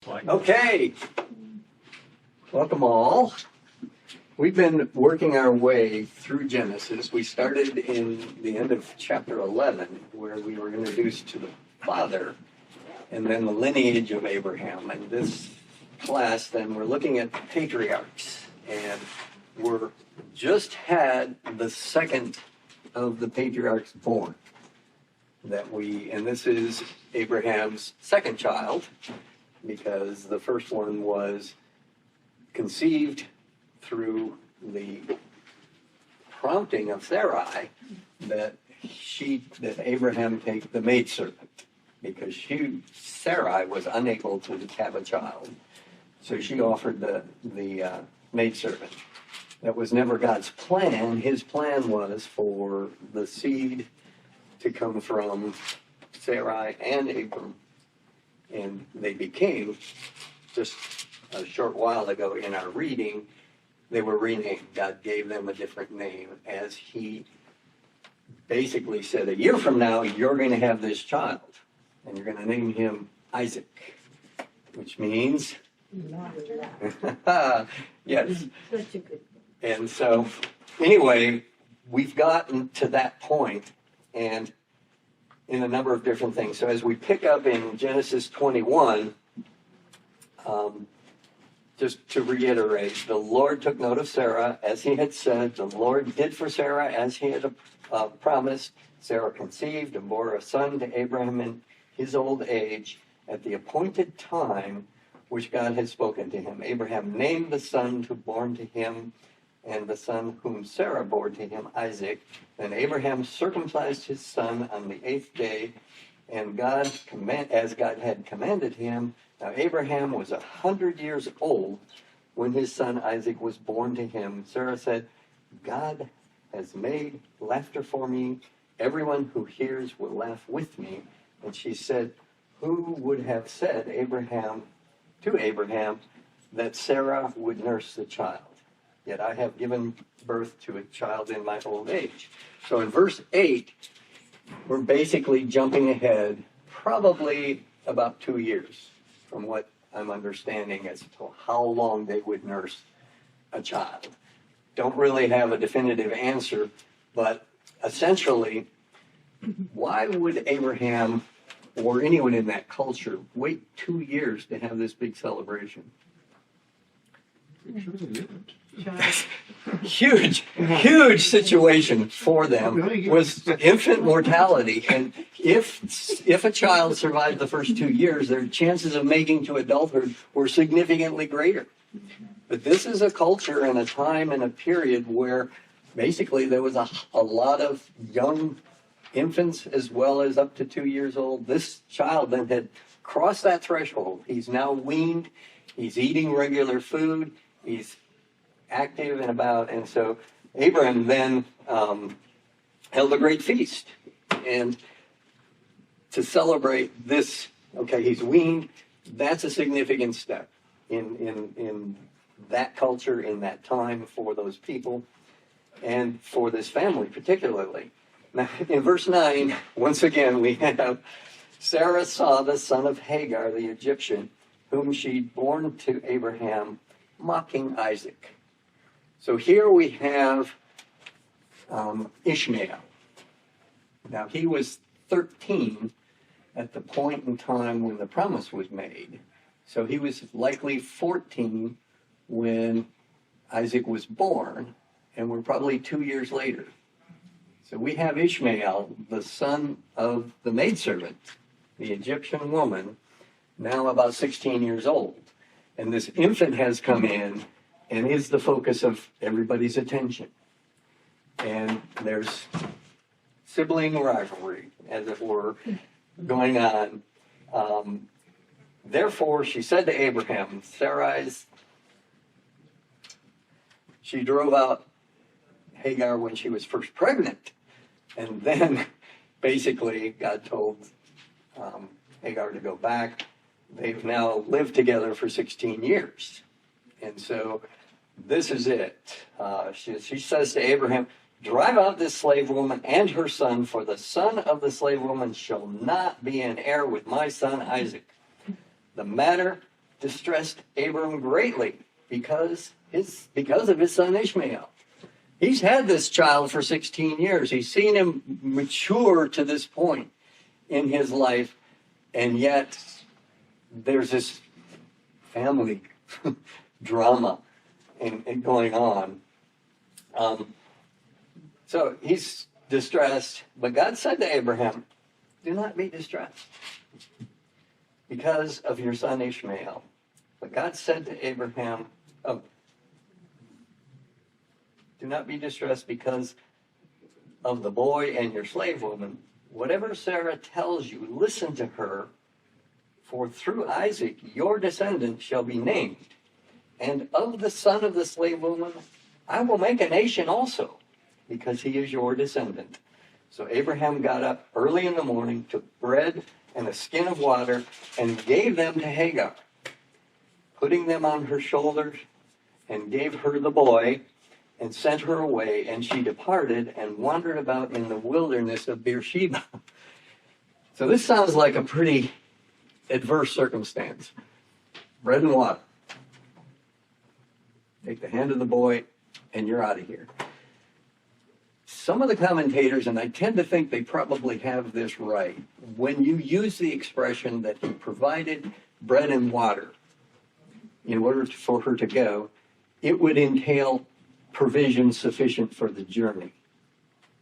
Okay, welcome all. We've been working our way through Genesis. We started in the end of chapter 11, where we were introduced to the father and then the lineage of Abraham. And this class, then, we're looking at the patriarchs. And we're just had the second of the patriarchs born. And this is Abraham's second child, because the first one was conceived through the prompting of Sarai that Abraham take the maidservant, because Sarai was unable to have a child, so she offered the maidservant. That was never God's plan. His plan was for the seed to come from Sarai and Abram, and they became, just a short while ago in our reading, they were renamed. God gave them a different name, as he basically said, a year from now, you're going to have this child, and you're going to name him Isaac, which means, yes. And so, anyway, we've gotten to that point, and in a number of different things. So as we pick up in Genesis 21, just to reiterate, the Lord took note of Sarah, as he had said. The Lord did for Sarah as he had promised. Sarah conceived and bore a son to Abraham in his old age at the appointed time which God had spoken to him. Abraham named the son born to him, and the son whom Sarah bore to him, Isaac. Then Abraham circumcised his son on the 8th day, and as God had commanded him. Now Abraham was 100 years old when his son Isaac was born to him. Sarah said, God has made laughter for me. Everyone who hears will laugh with me. And she said, who would have said to Abraham that Sarah would nurse the child? Yet I have given birth to a child in my old age. So in verse 8, we're basically jumping ahead probably about 2 years from what I'm understanding as to how long they would nurse a child. Don't really have a definitive answer, but essentially, why would Abraham or anyone in that culture wait 2 years to have this big celebration? Huge situation for them was infant mortality, and if a child survived the first 2 years, their chances of making to adulthood were significantly greater. But this is a culture and a time and a period where basically there was a lot of young infants as well as up to 2 years old. This child then had crossed that threshold. He's now weaned. He's eating regular food. He's active and about. And so Abraham then held a great feast. And to celebrate this, okay, he's weaned. That's a significant step in that culture, in that time, for those people, and for this family particularly. Now, in verse 9, once again, we have Sarah saw the son of Hagar, the Egyptian, whom she'd borne to Abraham, mocking Isaac. So here we have Ishmael. Now, he was 13 at the point in time when the promise was made. So he was likely 14 when Isaac was born, and we're probably 2 years later. So we have Ishmael, the son of the maidservant, the Egyptian woman, now about 16 years old. And this infant has come in and is the focus of everybody's attention. And there's sibling rivalry, as it were, going on. Therefore, she said to Abraham, she drove out Hagar when she was first pregnant. And then, basically, God told Hagar to go back. They've now lived together for 16 years. And so this is it. She says to Abraham, drive out this slave woman and her son, for the son of the slave woman shall not be an heir with my son Isaac. The matter distressed Abram greatly because of his son Ishmael. He's had this child for 16 years. He's seen him mature to this point in his life, and yet there's this family drama and going on. So he's distressed, but God said to Abraham, do not be distressed because of your son Ishmael. But God said to Abraham, do not be distressed because of the boy and your slave woman. Whatever Sarah tells you, listen to her, for through Isaac your descendant shall be named. And of the son of the slave woman, I will make a nation also, because he is your descendant. So Abraham got up early in the morning, took bread and a skin of water, and gave them to Hagar, putting them on her shoulders, and gave her the boy, and sent her away, and she departed and wandered about in the wilderness of Beersheba. So this sounds like a pretty adverse circumstance. Bread and water. Take the hand of the boy, and you're out of here. Some of the commentators, and I tend to think they probably have this right, when you use the expression that he provided bread and water in order for her to go, it would entail provision sufficient for the journey.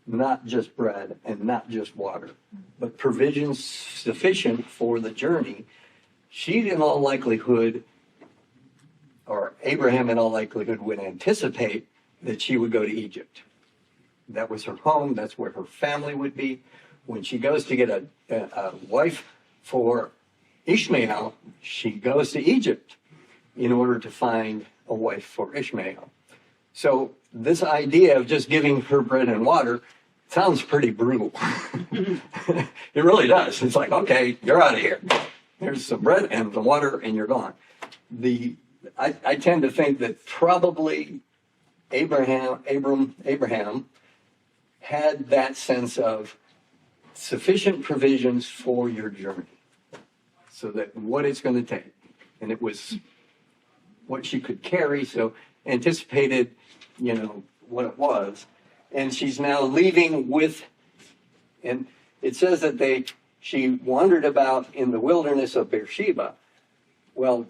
Not just bread and not just water, but provisions sufficient for the journey. She, in all likelihood, or Abraham in all likelihood, would anticipate that she would go to Egypt. That was her home. That's where her family would be. When she goes to get a wife for Ishmael, she goes to Egypt in order to find a wife for Ishmael. So this idea of just giving her bread and water sounds pretty brutal. It really does. It's like, okay, you're out of here. Here's some bread and the water, and you're gone. I tend to think that probably Abraham had that sense of sufficient provisions for your journey, so that what it's going to take, and it was what she could carry, so anticipated, what it was, and she's now leaving with, and it says that she wandered about in the wilderness of Beersheba. Well,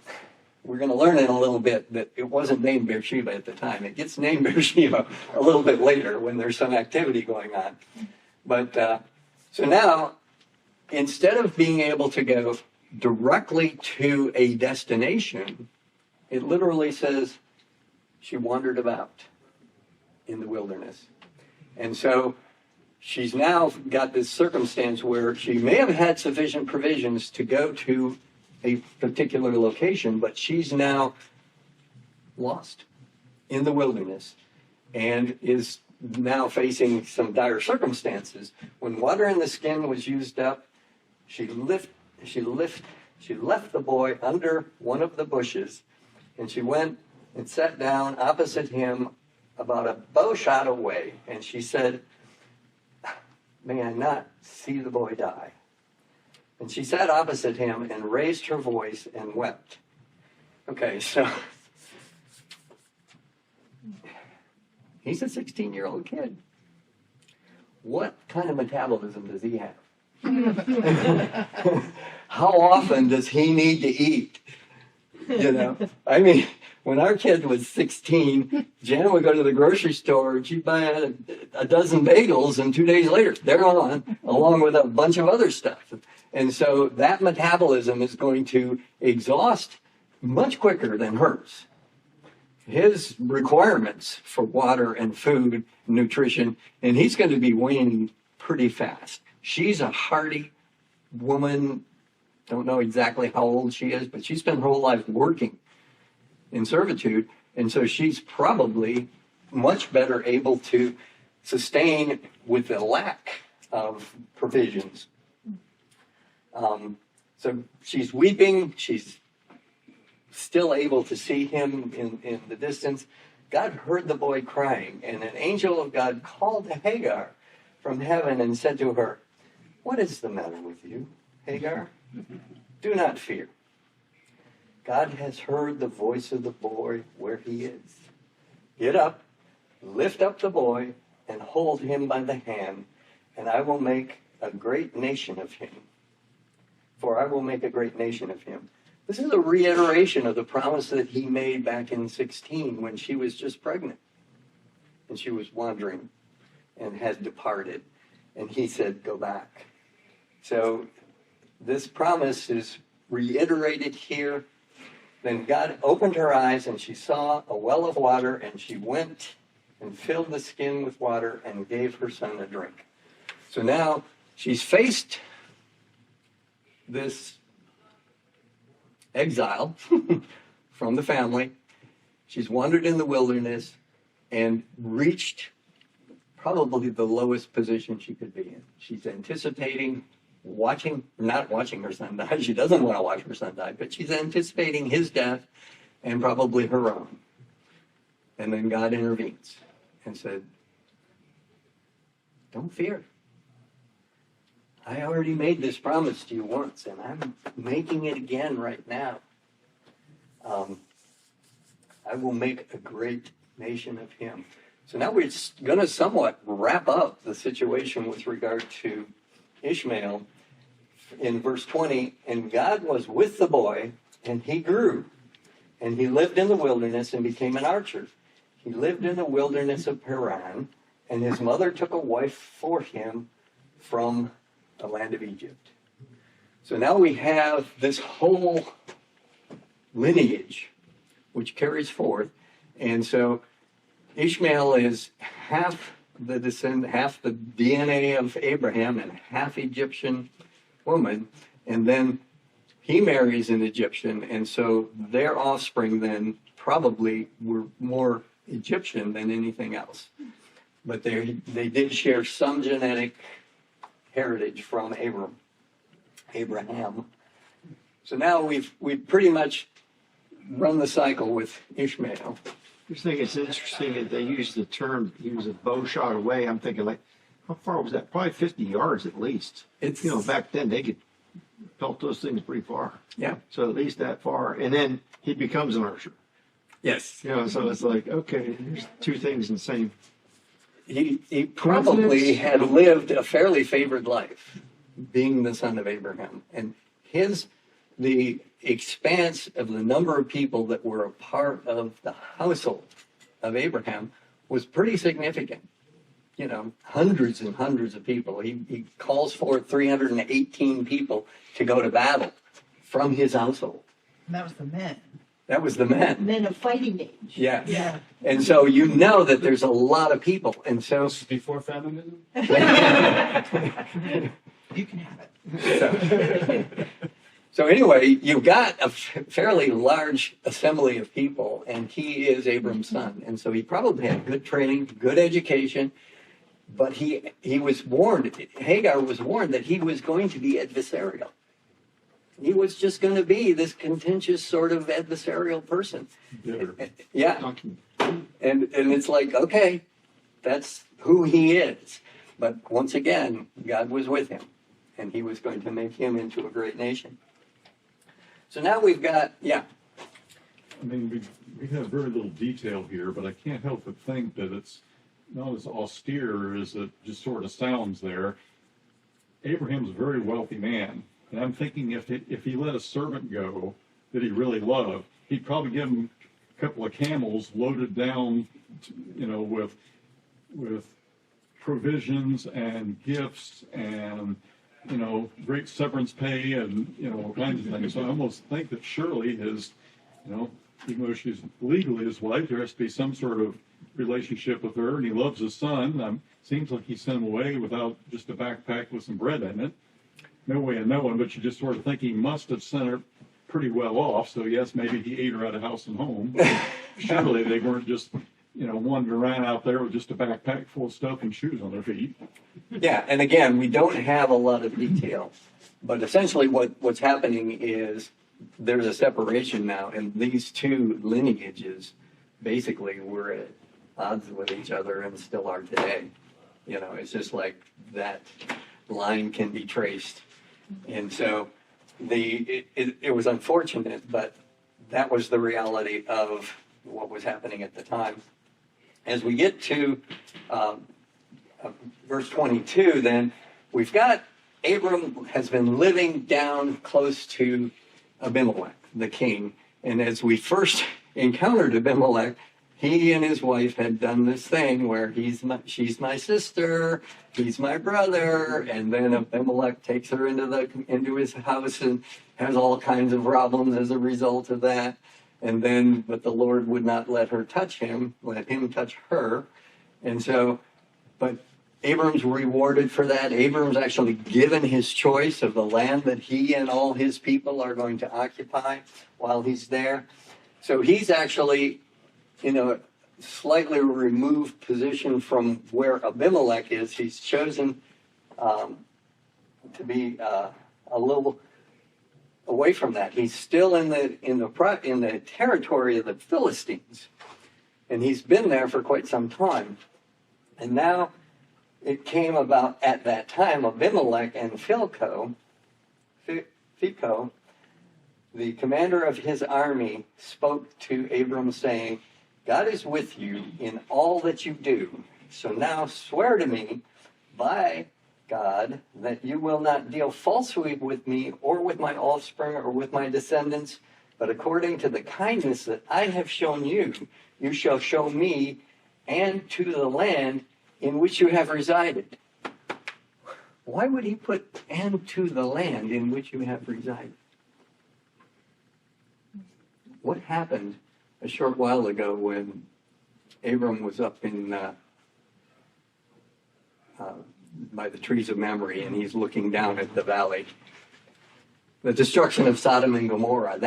we're going to learn in a little bit that it wasn't named Beersheba at the time. It gets named Beersheba a little bit later when there's some activity going on. But so now, instead of being able to go directly to a destination, it literally says she wandered about in the wilderness. And so she's now got this circumstance where she may have had sufficient provisions to go to a particular location, but she's now lost in the wilderness and is now facing some dire circumstances. When water in the skin was used up, she left the boy under one of the bushes, and she went and sat down opposite him about a bow shot away, and she said, "May I not see the boy die?" And she sat opposite him and raised her voice and wept. Okay, so he's a 16-year-old kid. What kind of metabolism does he have? How often does he need to eat? I mean, when our kid was 16, Jan would go to the grocery store and she'd buy a dozen bagels, and 2 days later, they're gone, along with a bunch of other stuff. And so that metabolism is going to exhaust much quicker than hers. His requirements for water and food, nutrition, and he's going to be waning pretty fast. She's a hardy woman. Don't know exactly how old she is, but she spent her whole life working in servitude, and so she's probably much better able to sustain with the lack of provisions. So she's weeping. She's still able to see him in the distance. God heard the boy crying, and an angel of God called to Hagar from heaven and said to her, "What is the matter with you, Hagar? Do not fear. God has heard the voice of the boy where he is. Get up, lift up the boy, and hold him by the hand, and I will make a great nation of him. For I will make a great nation of him. This is a reiteration of the promise that he made back in 16 when she was just pregnant. And she was wandering and had departed. And he said, go back. So this promise is reiterated here. Then God opened her eyes, and she saw a well of water, and she went and filled the skin with water and gave her son a drink. So now she's faced this exile from the family. She's wandered in the wilderness and reached probably the lowest position she could be in. She's anticipating not watching her son die. She doesn't want to watch her son die, but she's anticipating his death and probably her own. And then God intervenes and said, don't fear. I already made this promise to you once, and I'm making it again right now. I will make a great nation of him. So now we're going to somewhat wrap up the situation with regard to Ishmael in verse 20. And God was with the boy, and he grew. And he lived in the wilderness and became an archer. He lived in the wilderness of Paran, and his mother took a wife for him from the land of Egypt. So now we have this whole lineage which carries forth. And so Ishmael is half the DNA of Abraham and half Egyptian woman. And then he marries an Egyptian. And so their offspring then probably were more Egyptian than anything else. But they did share some genetic heritage from Abraham. So now we've pretty much run the cycle with Ishmael. I just think it's interesting that they use the term, he was a bow shot away. I'm thinking, like, how far was that? Probably 50 yards at least. It's, back then they could pelt those things pretty far. Yeah. So at least that far. And then he becomes an archer. Yes. So it's like, okay, there's two things in the same. He probably had lived a fairly favored life, being the son of Abraham. And the expanse of the number of people that were a part of the household of Abraham was pretty significant. Hundreds and hundreds of people. He calls for 318 people to go to battle from his household. And that was the men. That was the men. Men of fighting age. Yeah. Yeah. And so that there's a lot of people. And so This is before feminism? You can have it. So anyway, you've got a fairly large assembly of people, and he is Abram's son. And so he probably had good training, good education, but he was warned, Hagar was warned that he was going to be adversarial. He was just going to be this contentious sort of adversarial person. Yeah. And it's like, okay, that's who he is. But once again, God was with him, and he was going to make him into a great nation. So now we've got, I mean, we have very little detail here, but I can't help but think that it's not as austere as it just sort of sounds there. Abraham's a very wealthy man. And I'm thinking if he let a servant go that he really loved, he'd probably give him a couple of camels loaded down, with provisions and gifts and, great severance pay and, all kinds of things. So I almost think that surely his, even though she's legally his wife, there has to be some sort of relationship with her, and he loves his son. Seems like he sent him away without just a backpack with some bread in it. No way of knowing, but you just sort of think he must have sent her pretty well off. So yes, maybe he ate her out of house and home. Surely they weren't just, wandering around out there with just a backpack full of stuff and shoes on their feet. Yeah, and again, we don't have a lot of detail, but essentially what's happening is there's a separation now, and these two lineages basically were at odds with each other and still are today. It's just like that line can be traced. And so it was unfortunate, but that was the reality of what was happening at the time. As we get to verse 22, then we've got Abram has been living down close to Abimelech, the king. And as we first encountered Abimelech, he and his wife had done this thing where she's my sister, he's my brother, and then Abimelech takes her into his house and has all kinds of problems as a result of that. And then, but the Lord would not let her touch him, let him touch her. And so, but Abram's rewarded for that. Abram's actually given his choice of the land that he and all his people are going to occupy while he's there. So he's actually in a slightly removed position from where Abimelech is. He's chosen to be a little away from that. He's still in the territory of the Philistines, and he's been there for quite some time. And now it came about at that time, Abimelech and Phicol, the commander of his army, spoke to Abram saying, God is with you in all that you do. So now swear to me by God that you will not deal falsely with me or with my offspring or with my descendants, but according to the kindness that I have shown you, you shall show me and to the land in which you have resided. Why would he put and to the land in which you have resided? What happened a short while ago when Abram was up in by the trees of memory and he's looking down at the valley? The destruction of Sodom and Gomorrah,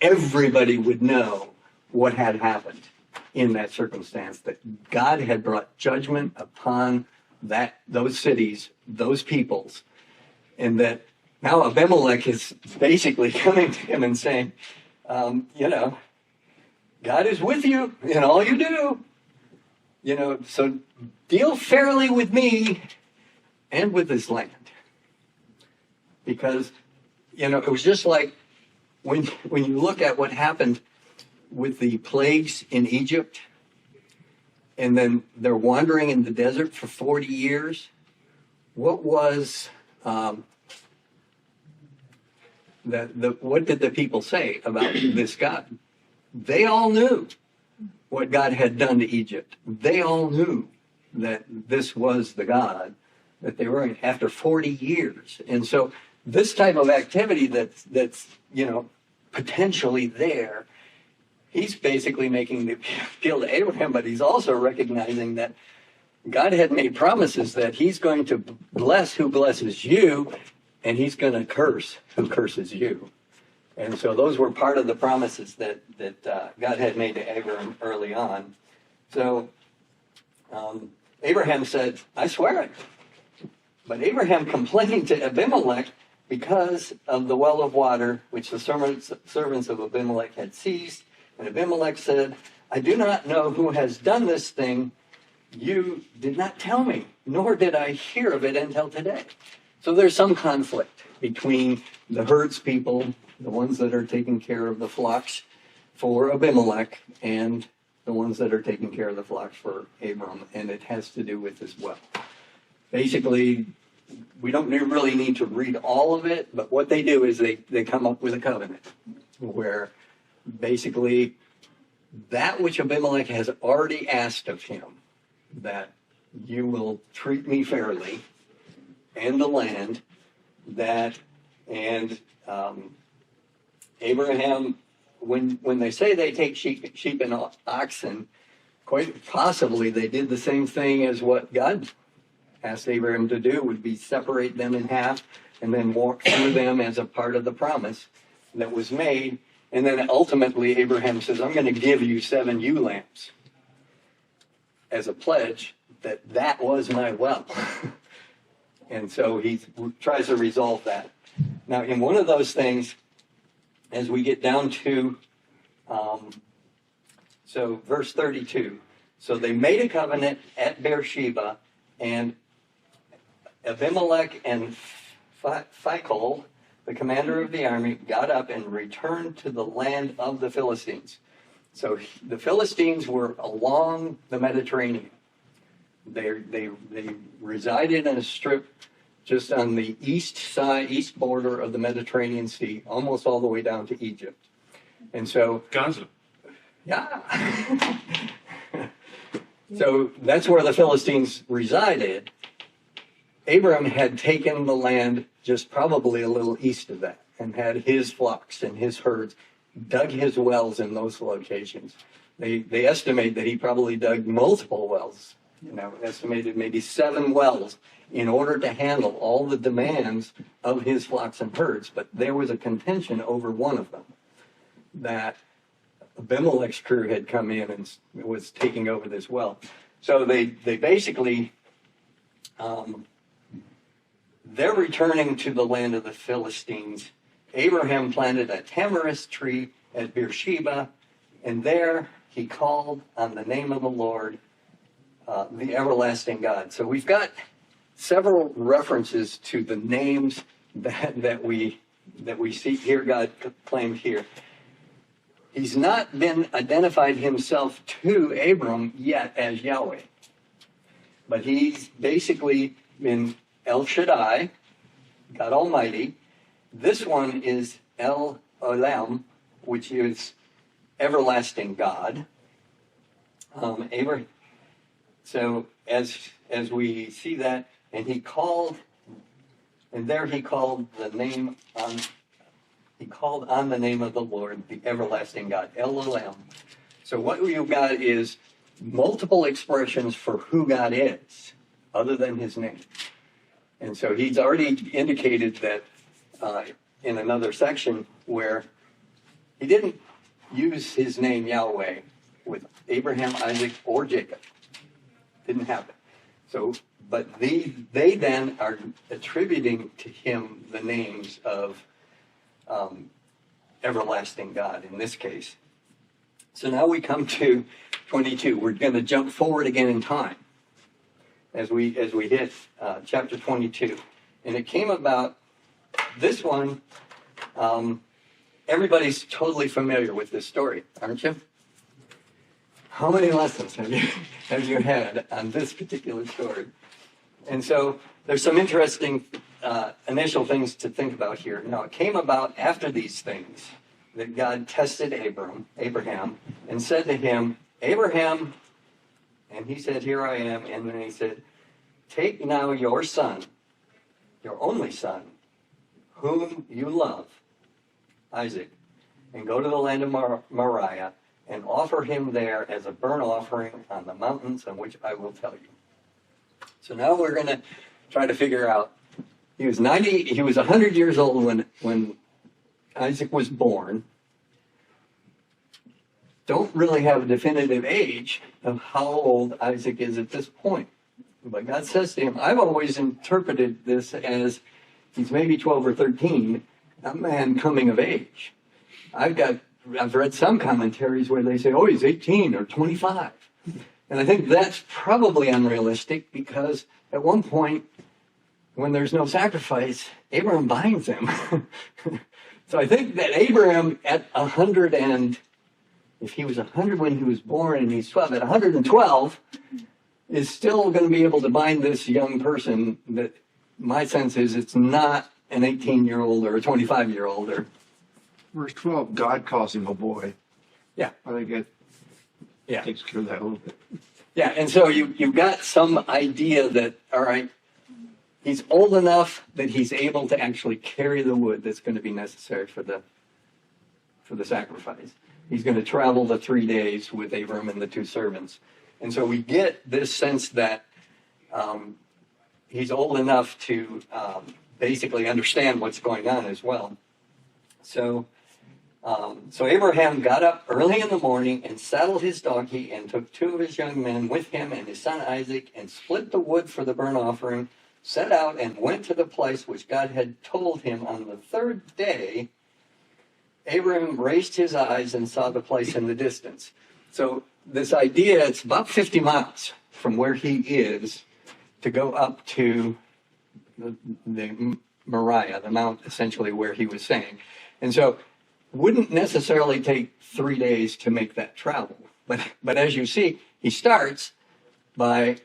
everybody would know what had happened in that circumstance, that God had brought judgment upon those cities, those peoples, and that now Abimelech is basically coming to him and saying, God is with you in all you do. So deal fairly with me and with this land. Because, it was just like when you look at what happened with the plagues in Egypt, and then they're wandering in the desert for 40 years. What was what did the people say about this God? They all knew what God had done to Egypt. They all knew that this was the God that they were in after 40 years. And so this type of activity that's potentially there, he's basically making the appeal to Abraham, but he's also recognizing that God had made promises that he's going to bless who blesses you, and he's going to curse who curses you. And so those were part of the promises that God had made to Abraham early on. So Abraham said, I swear it. But Abraham complained to Abimelech because of the well of water which the servants of Abimelech had seized. And Abimelech said, I do not know who has done this thing. You did not tell me, nor did I hear of it until today. So there's some conflict between the herdspeople, the ones that are taking care of the flocks for Abimelech, and the ones that are taking care of the flocks for Abram. And it has to do with this well. Basically, we don't really need to read all of it, but what they do is they come up with a covenant where basically that which Abimelech has already asked of him, that you will treat me fairly and the land, Abraham, when they say they take sheep and oxen, quite possibly they did the same thing as what God asked Abraham to do, would be separate them in half and then walk through them as a part of the promise that was made. And then ultimately Abraham says, I'm going to give you 7 ewe lambs as a pledge that was my well. And so he tries to resolve that. Now, in one of those things, as we get down to, verse 32. So they made a covenant at Beersheba, and Abimelech and Phicol, the commander of the army, got up and returned to the land of the Philistines. So the Philistines were along the Mediterranean. They resided in a strip just on the east border of the Mediterranean Sea, almost all the way down to Egypt. And so, Gaza. yeah. So that's where the Philistines resided. Abram had taken the land just probably a little east of that and had his flocks and his herds, dug his wells in those locations. They estimate that he probably dug multiple wells, estimated maybe 7 wells in order to handle all the demands of his flocks and herds. But there was a contention over one of them, that Abimelech's crew had come in and was taking over this well. So they basically, they're returning to the land of the Philistines. Abraham planted a tamarisk tree at Beersheba, and there he called on the name of the Lord, the everlasting God. So we've got several references to the names that we see here, God claimed here. He's not been identified himself to Abram yet as Yahweh, but he's basically been El Shaddai, God Almighty. This one is El Olam, which is everlasting God. So as we see that, and he called, and there he called the name on. He called on the name of the Lord, the everlasting God, El Olam. So what you've got is multiple expressions for who God is, other than his name. And so he's already indicated that in another section where he didn't use his name Yahweh with Abraham, Isaac, or Jacob. Didn't happen. So, but they then are attributing to him the names of everlasting God in this case. So now we come to 22. We're going to jump forward again in time as we hit chapter 22. And it came about, this one, everybody's totally familiar with this story, aren't you? How many lessons have you had on this particular story? And so there's some interesting initial things to think about here. Now, it came about after these things that God tested Abraham, and said to him, Abraham, and he said, here I am. And then he said, take now your son, your only son, whom you love, Isaac, and go to the land of Moriah and offer him there as a burnt offering on the mountains on which I will tell you. So now we're going to try to figure out. He was 100 years old when Isaac was born. Don't really have a definitive age of how old Isaac is at this point. But God says to him, I've always interpreted this as he's maybe 12 or 13, a man coming of age. I've read some commentaries where they say, oh, he's 18 or 25. And I think that's probably unrealistic because at one point, when there's no sacrifice, Abraham binds him. So I think that Abraham at 100, and if he was 100 when he was born and he's 12, at 112, is still going to be able to bind this young person that my sense is it's not an 18-year-old or a 25-year-old. Or Verse 12, God calls him a boy. Yeah. I think it takes care of that a little bit. Yeah, and so you've got some idea that, all right, he's old enough that he's able to actually carry the wood that's going to be necessary for the sacrifice. He's going to travel the 3 days with Abram and the 2 servants. And so we get this sense that he's old enough to basically understand what's going on as well. So Abraham got up early in the morning and saddled his donkey and took 2 of his young men with him and his son Isaac and split the wood for the burnt offering, set out and went to the place which God had told him. On the 3rd day, Abraham raised his eyes and saw the place in the distance. So this idea, it's about 50 miles from where he is to go up to the Moriah, the mount essentially where he was staying. And so wouldn't necessarily take 3 days to make that travel. But as you see, he starts by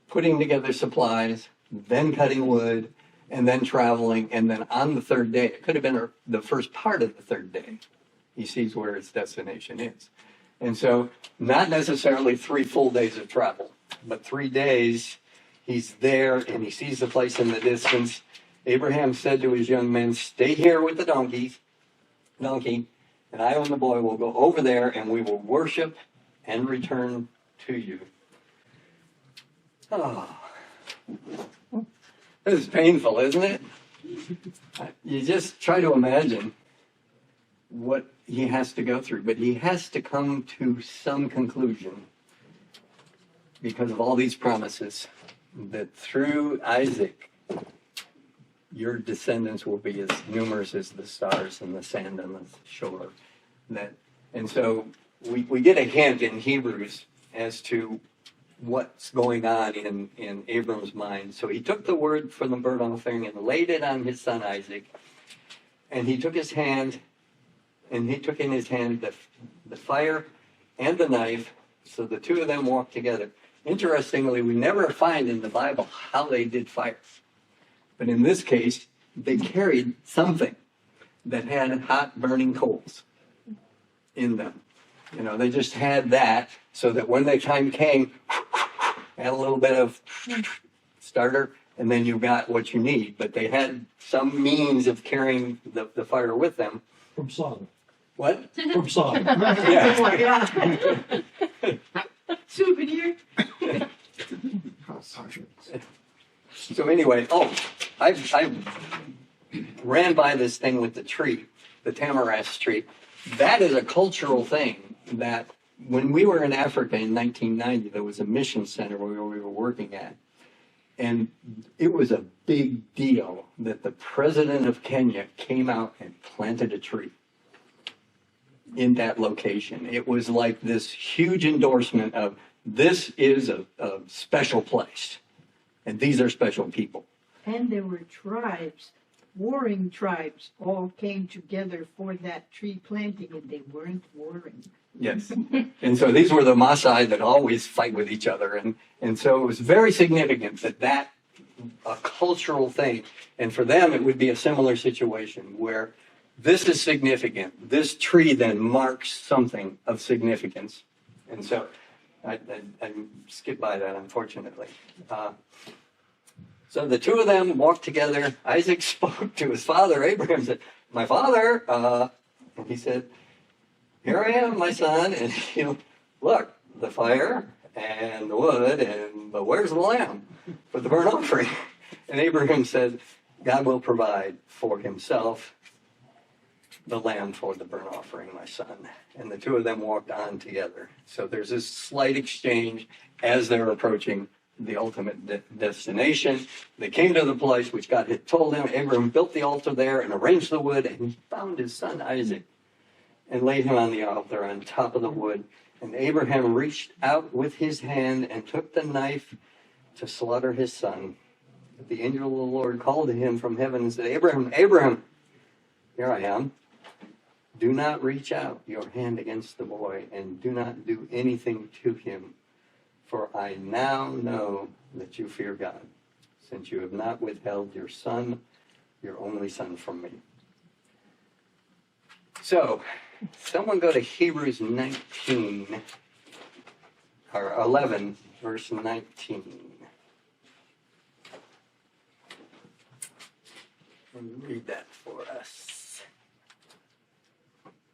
putting together supplies, then cutting wood, and then traveling, and then on the third day, it could have been the first part of the third day, he sees where his destination is. And so not necessarily 3 full days of travel, but 3 days he's there and he sees the place in the distance. Abraham said to his young men, "Stay here with the donkey, and I and the boy will go over there and we will worship and return to you." Oh, this is painful, isn't it? You just try to imagine what he has to go through, but he has to come to some conclusion because of all these promises that through Isaac, your descendants will be as numerous as the stars and the sand on the shore. And so we get a hint in Hebrews as to what's going on in Abram's mind. So he took the word for the burnt offering and laid it on his son Isaac, and he took his hand, and he took in his hand the fire and the knife, so the two of them walked together. Interestingly, we never find in the Bible how they did fire. But in this case, they carried something that had hot burning coals in them. You know, they just had that so that when the time came, add a little bit of starter, and then you got what you need. But they had some means of carrying the fire with them. From Sodom. What? From Sodom. Yeah. Souvenir. So anyway, I ran by this thing with the tree, the tamarask tree. That is a cultural thing that when we were in Africa in 1990, there was a mission center where we were working at. And it was a big deal that the president of Kenya came out and planted a tree in that location. It was like this huge endorsement of this is a special place. And these are special people. And there were tribes, warring tribes, all came together for that tree planting, and they weren't warring. Yes. And so these were the Maasai that always fight with each other. And so it was very significant that a cultural thing. And for them, it would be a similar situation where this is significant. This tree then marks something of significance. And so I skipped by that, unfortunately. So the two of them walked together. Isaac spoke to his father. Abraham said, "My father," and he said, "Here I am, my son." And look, the fire and the wood, but where's the lamb for the burnt offering? And Abraham said, "God will provide for himself the lamb for the burnt offering, my son." And the two of them walked on together. So there's this slight exchange as they're approaching the ultimate destination. They came to the place which God had told him. Abraham built the altar there and arranged the wood, and he found his son Isaac and laid him on the altar on top of the wood. And Abraham reached out with his hand and took the knife to slaughter his son. But the angel of the Lord called to him from heaven and said, "Abraham, Abraham, here I am. Do not reach out your hand against the boy, and do not do anything to him. For I now know that you fear God, since you have not withheld your son, your only son, from me." So, someone go to Hebrews 19, or 11, verse 19. And read that for us.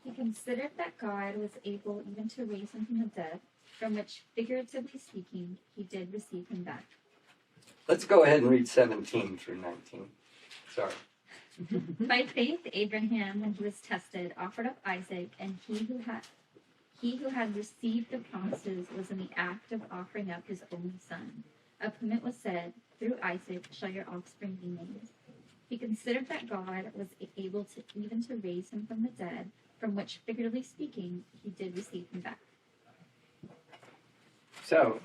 He considered that God was able even to raise him from the dead, from which, figuratively speaking, he did receive him back. Let's go ahead and read 17 through 19. Sorry. By faith, Abraham, when he was tested, offered up Isaac, and he who had received the promises was in the act of offering up his only son, of whom it was said, "Through Isaac shall your offspring be named." He considered that God was able to even to raise him from the dead, from which, figuratively speaking, he did receive him back. So,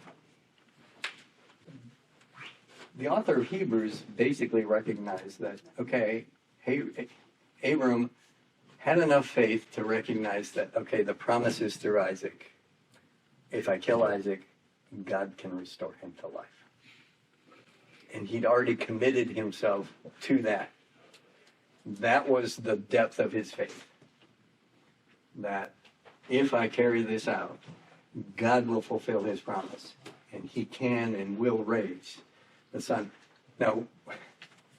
the author of Hebrews basically recognized that, okay, hey, Abram had enough faith to recognize that, okay, the promise is through Isaac. If I kill Isaac, God can restore him to life. And he'd already committed himself to that. That was the depth of his faith. That if I carry this out, God will fulfill his promise. And he can and will raise the son. Now,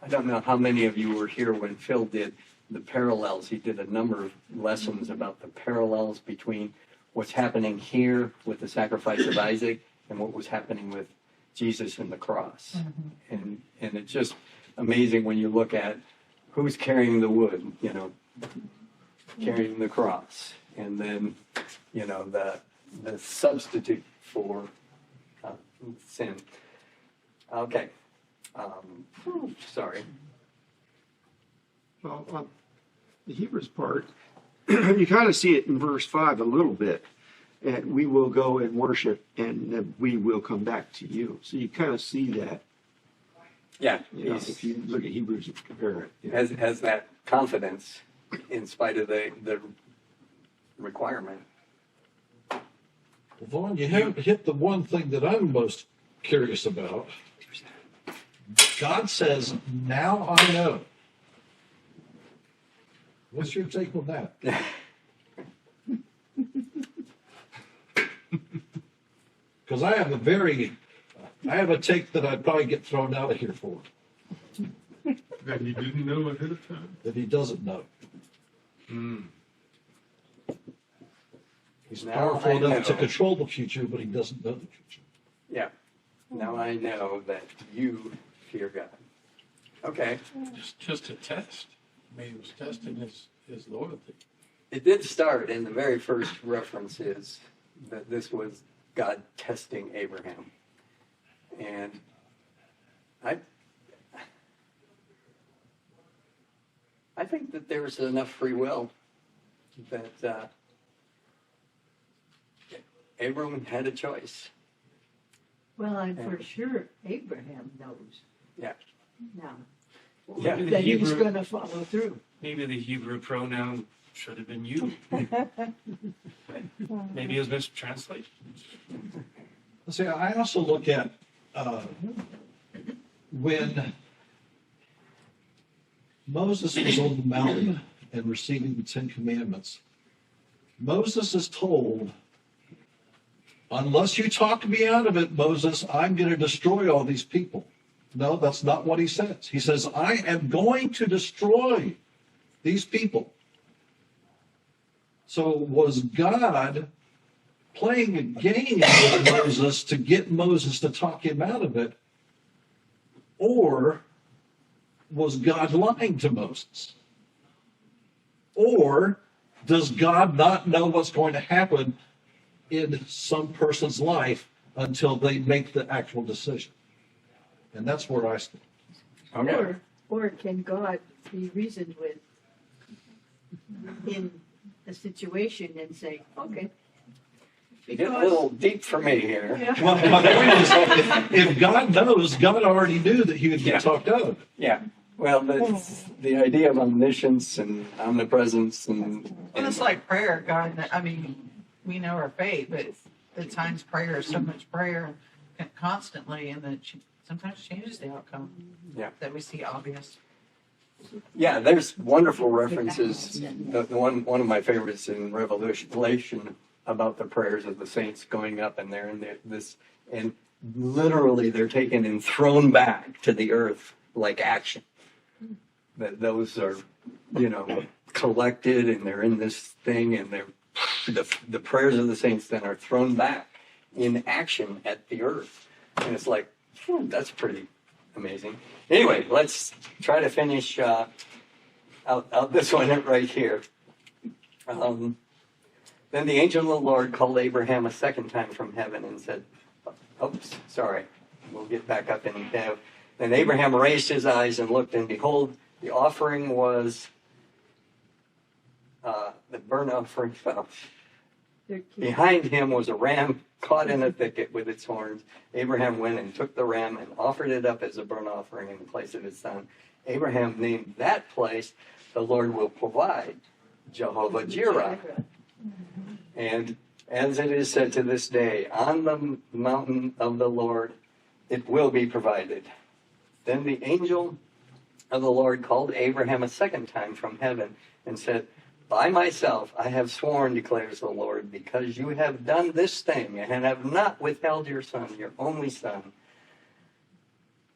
I don't know how many of you were here when Phil did the parallels. He did a number of lessons about the parallels between what's happening here with the sacrifice of Isaac and what was happening with Jesus and the cross. And it's just amazing when you look at who's carrying the wood, carrying the cross, and then, the substitute for sin. Okay. Sorry. Well, the Hebrews part, you kind of see it in verse 5 a little bit. And we will go and worship, and then we will come back to you. So you kind of see that. Yeah. If you look at Hebrews and compare it. Yeah. Has that confidence in spite of the requirement. Well, Vaughn, you haven't hit the one thing that I'm most curious about. God says, now I know. What's your take on that? Because I have a take that I'd probably get thrown out of here for. That he didn't know ahead of time. That he doesn't know. He's Now powerful I enough to know. control the future, but he doesn't know the future. Yeah. Now I know that you fear God. Okay. Just a test. I mean, he was testing his loyalty. It did start in the very first references that this was God testing Abraham. And I think that there's enough free will that Abram had a choice. Well, and for sure, Abraham knows Yeah. now Yeah. Maybe the that he's Hebrew, going to follow through. maybe the Hebrew pronoun should have been you. Maybe it was mistranslated. See, I also look at when Moses was on the mountain and receiving the Ten Commandments, Moses is told, unless you talk me out of it, Moses, I'm going to destroy all these people. No, that's not what he says. He says, I am going to destroy these people. So was God playing a game with Moses to get Moses to talk him out of it? Or was God lying to Moses? Or does God not know what's going to happen in some person's life until they make the actual decision? And that's where I stand. Okay. Or can God be reasoned with in a situation and say, okay. You get a little deep for me here. Yeah. Well, my point is, if God knows, God already knew that he would get Yeah. talked out of it. Yeah. Well, the idea of omniscience and omnipresence and Well, it's like prayer, God. I mean, we know our faith, but at times prayer is so much prayer constantly, and that sometimes changes the outcome. Yeah. That we see obvious. yeah, there's wonderful references. The one of my favorites in Revelation about the prayers of the saints going up, and they're in this, and literally they're taken and thrown back to the earth like action. That those are, collected, and they're in this thing, and they're the prayers of the saints then are thrown back in action at the earth, and it's like, that's pretty amazing. Anyway, let's try to finish out this one right here. Then the angel of the Lord called Abraham a second time from heaven and said, oops, sorry, we'll get back up in Bev. Then Abraham raised his eyes and looked, and behold, the offering was the burnt offering. Well, Their king. Behind him was a ram caught in a thicket with its horns. Abraham went and took the ram and offered it up as a burnt offering in the place of his son. Abraham named that place, "The Lord will provide," Jehovah Jireh. And as it is said to this day, on the mountain of the Lord it will be provided. Then the angel of the Lord called Abraham a second time from heaven and said, "By myself I have sworn, declares the Lord, because you have done this thing and have not withheld your son, your only son.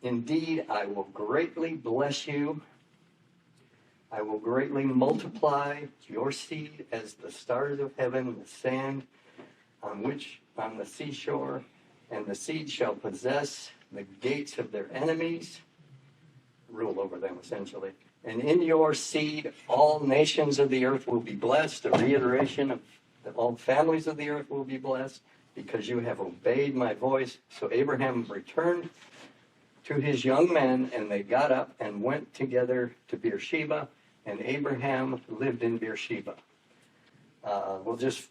Indeed, I will greatly bless you. I will greatly multiply your seed as the stars of heaven, the sand on the seashore, and the seed shall possess the gates of their enemies," rule over them essentially. "And in your seed, all nations of the earth will be blessed." A reiteration of that all families of the earth will be blessed because you have obeyed my voice. So Abraham returned to his young men, and they got up and went together to Beersheba, and Abraham lived in Beersheba. We'll just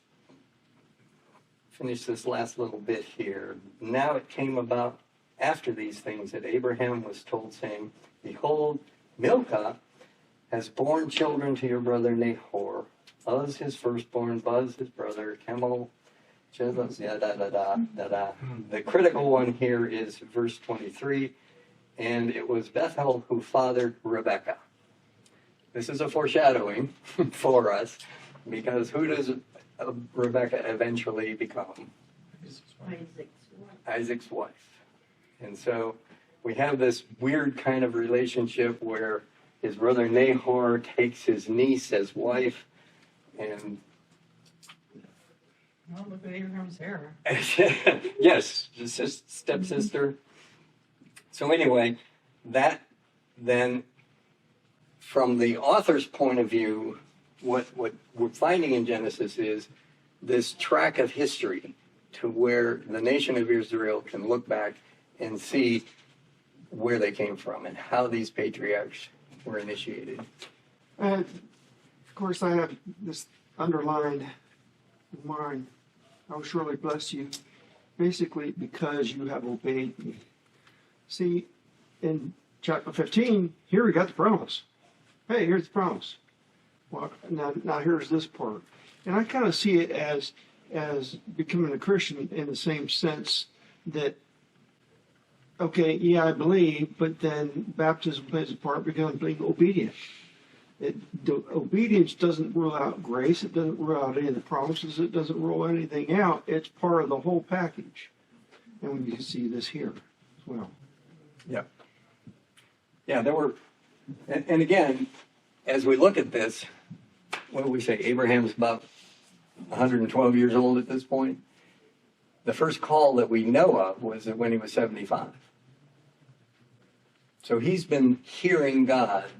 finish this last little bit here. Now it came about after these things that Abraham was told, saying, "Behold, Milcah has borne children to your brother Nahor. Uz his firstborn, Buz his brother, Kemal, Jezuz, The critical one here is verse 23, "And it was Bethuel who fathered Rebekah." This is a foreshadowing for us, because who does Rebekah eventually become? Isaac's wife. Isaac's wife. And so we have this weird kind of relationship where his brother Nahor takes his niece as wife, and Well, look at Abraham's hair. yes, stepsister. So anyway, that then, from the author's point of view, what we're finding in Genesis is this track of history to where the nation of Israel can look back and see where they came from and how these patriarchs were initiated. And of course, I have this underlined in mine. "I will surely bless you," basically because you have obeyed me. See, in chapter 15, here we got the promise. Hey, here's the promise. Well, now here's this part. And I kind of see it as becoming a Christian in the same sense that, okay, yeah, I believe, but then baptism plays a part because I'm being obedient. Obedience doesn't rule out grace. It doesn't rule out any of the promises. It doesn't rule anything out. It's part of the whole package. And we can see this here as well. Yeah, there were, and again, as we look at this, what do we say? Abraham's about 112 years old at this point. The first call that we know of was when he was 75. So he's been hearing God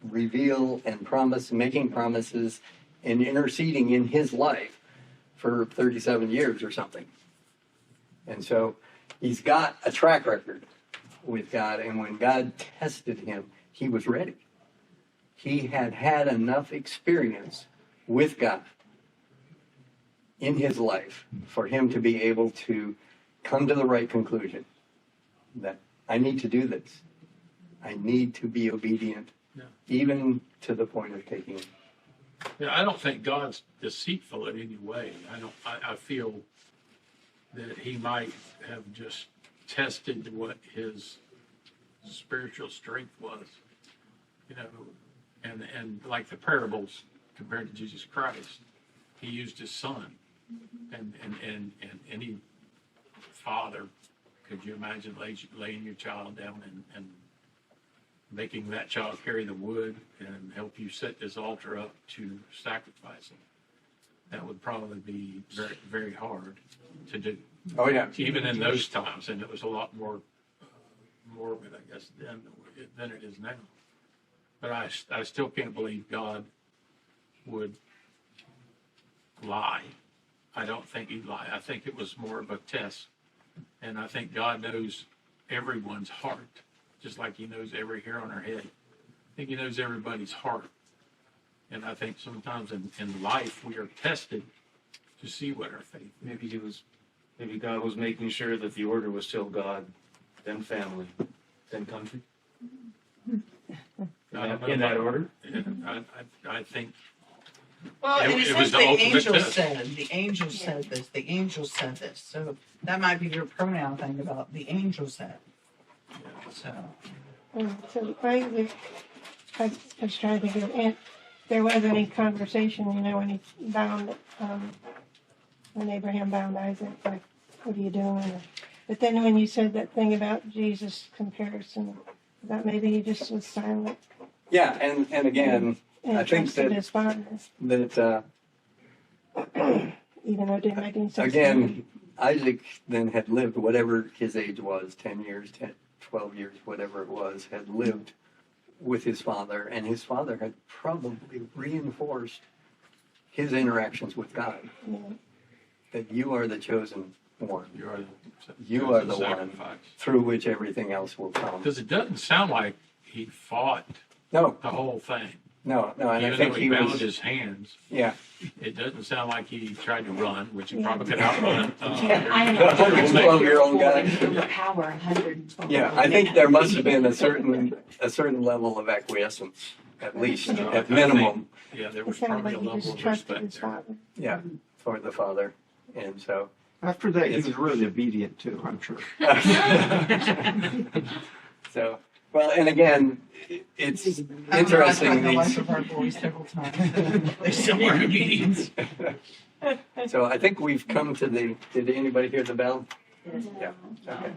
reveal and promise, making promises and interceding in his life for 37 years or something. And so he's got a track record with God, and when God tested him, he was ready. He had had enough experience with God in his life for him to be able to come to the right conclusion that I need to do this. I need to be obedient, even to the point of taking. Yeah, I don't think God's deceitful in any way. I feel that he might have just tested what his spiritual strength was, and like the parables compared to Jesus Christ, he used his son, and any father, could you imagine laying your child down and making that child carry the wood and help you set this altar up to sacrifice him? That would probably be very, very hard to do. Oh yeah. Even in those times, and it was a lot more morbid, I guess, than it is now. But I still can't believe God would lie. I don't think he'd lie. I think it was more of a test. And I think God knows everyone's heart, just like he knows every hair on our head. I think he knows everybody's heart. And I think sometimes in life we are tested to see what our faith. Maybe God was making sure that the order was still God, then family, then country. I don't know In that about- order. I think Well, It- and it it says was the the ultimate angel test. said, the angel said this, the angel said this. So that might be your pronoun thing about the angel said. So, So Isaac, I was trying to think of, and there was any conversation, when he bound, when Abraham bound Isaac, like, what are you doing? But then when you said that thing about Jesus comparison, that maybe he just was silent Yeah, and again, and I think trusted that- his father, that even though it didn't make any sense. to him. again, Isaac then had lived whatever his age was, 10 years, 10, 12 years, whatever it was, had lived with his father, and his father had probably reinforced his interactions with God. Yeah. That you are the chosen one, you are You are the one. sacrifice. through which everything else will come. Because it doesn't sound like he fought No, the whole thing. no, and I Even think though he bound was, his hands, yeah. it doesn't sound like he tried to run, which he Yeah. probably could outrun. I The 112-year-old guy. Power, 112. Yeah, I think there must have been a certain level of acquiescence, at least, No, I at think- minimum, Yeah, there It was sounded probably a like he level just of trusted respect his there. father. yeah, for the father, and so. After that, he was really obedient too, I'm sure. So, well, and again, it's interesting. I've tried the life These, of our boys several times. They still are obedient. so I think we've come to the. Did anybody hear the bell? Yeah. Okay.